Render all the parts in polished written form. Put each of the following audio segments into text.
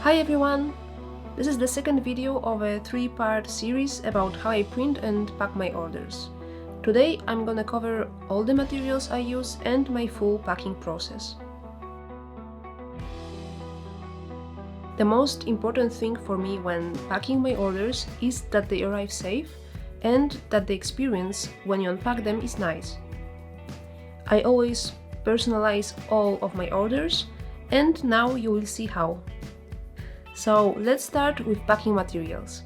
Hi everyone! This is the second video of a three-part series about how I print and pack my orders. Today I'm gonna cover all the materials I use and my full packing process. The most important thing for me when packing my orders is that they arrive safe and that the experience when you unpack them is nice. I always personalize all of my orders, and now you will see how. So let's start with packing materials.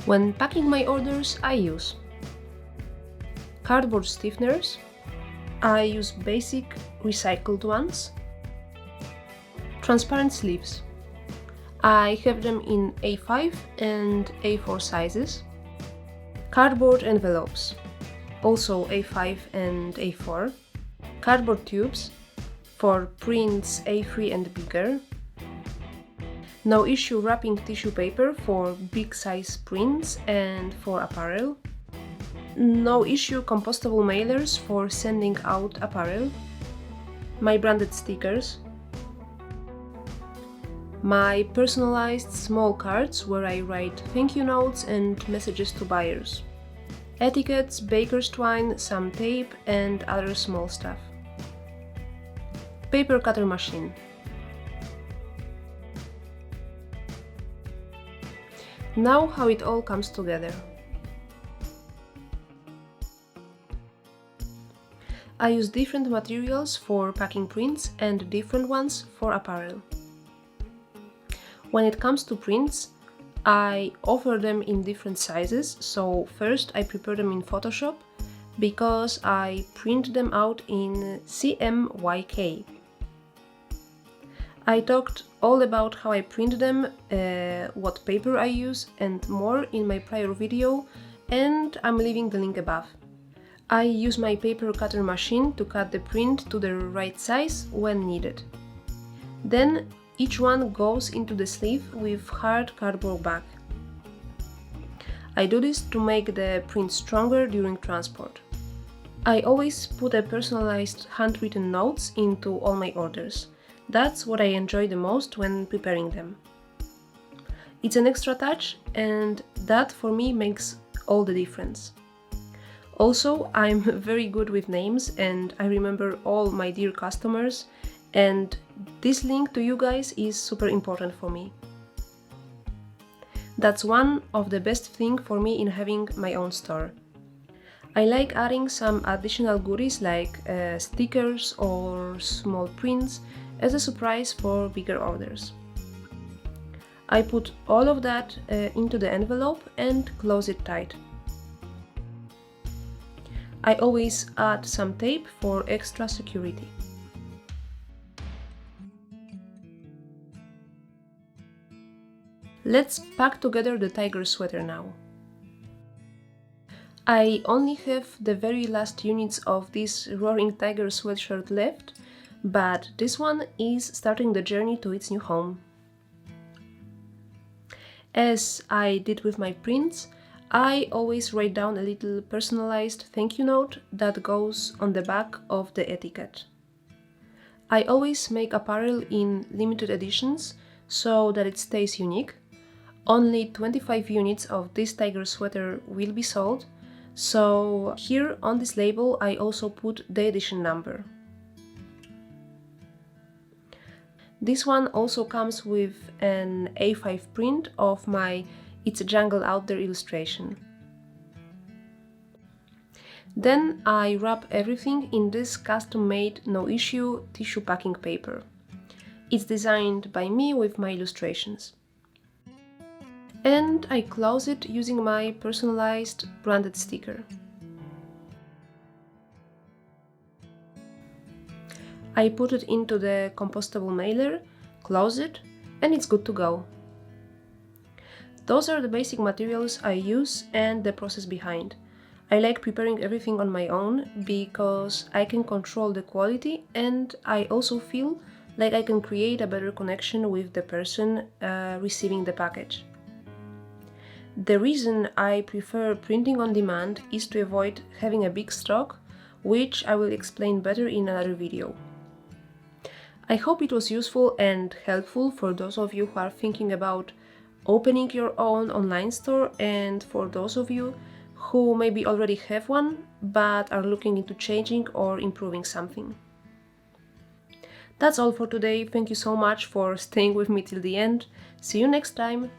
When packing my orders, I use cardboard stiffeners. I use basic recycled ones. Transparent sleeves. I have them in A5 and A4 sizes. Cardboard envelopes, also A5 and A4. Cardboard tubes for prints A3 and bigger. NOISSUE wrapping tissue paper for big size prints and for apparel. NOISSUE compostable mailers for sending out apparel. My branded stickers. My personalized small cards where I write thank you notes and messages to buyers. Etiquettes, baker's twine, some tape and other small stuff. Paper cutter machine. Now how it all comes together. I use different materials for packing prints and different ones for apparel. When it comes to prints, I offer them in different sizes, so first I prepare them in Photoshop because I print them out in CMYK. I talked all about how I print them, what paper I use and more in my prior video, and I'm leaving the link above. I use my paper cutter machine to cut the print to the right size when needed. Then each one goes into the sleeve with hard cardboard back. I do this to make the print stronger during transport. I always put a personalized handwritten notes into all my orders. That's what I enjoy the most when preparing them. It's an extra touch, and that for me makes all the difference. Also, I'm very good with names and I remember all my dear customers, and this link to you guys is super important for me. That's one of the best things for me in having my own store. I like adding some additional goodies like stickers or small prints as a surprise for bigger orders. I put all of that into the envelope and close it tight. I always add some tape for extra security. Let's pack together the tiger sweater now. I only have the very last units of this Roaring Tiger sweatshirt left, but this one is starting the journey to its new home. As I did with my prints, I always write down a little personalized thank you note that goes on the back of the etiquette. I always make apparel in limited editions so that it stays unique. Only 25 units of this tiger sweater will be sold, so here on this label I also put the edition number. This one also comes with an A5 print of my It's a Jungle Out There illustration. Then I wrap everything in this custom-made NOISSUE tissue packing paper. It's designed by me with my illustrations. And I close it using my personalized branded sticker. I put it into the compostable mailer, close it, and it's good to go. Those are the basic materials I use and the process behind. I like preparing everything on my own because I can control the quality, and I also feel like I can create a better connection with the person receiving the package. The reason I prefer printing on demand is to avoid having a big stock, which I will explain better in another video. I hope it was useful and helpful for those of you who are thinking about opening your own online store, and for those of you who maybe already have one but are looking into changing or improving something. That's all for today. Thank you so much for staying with me till the end. See you next time!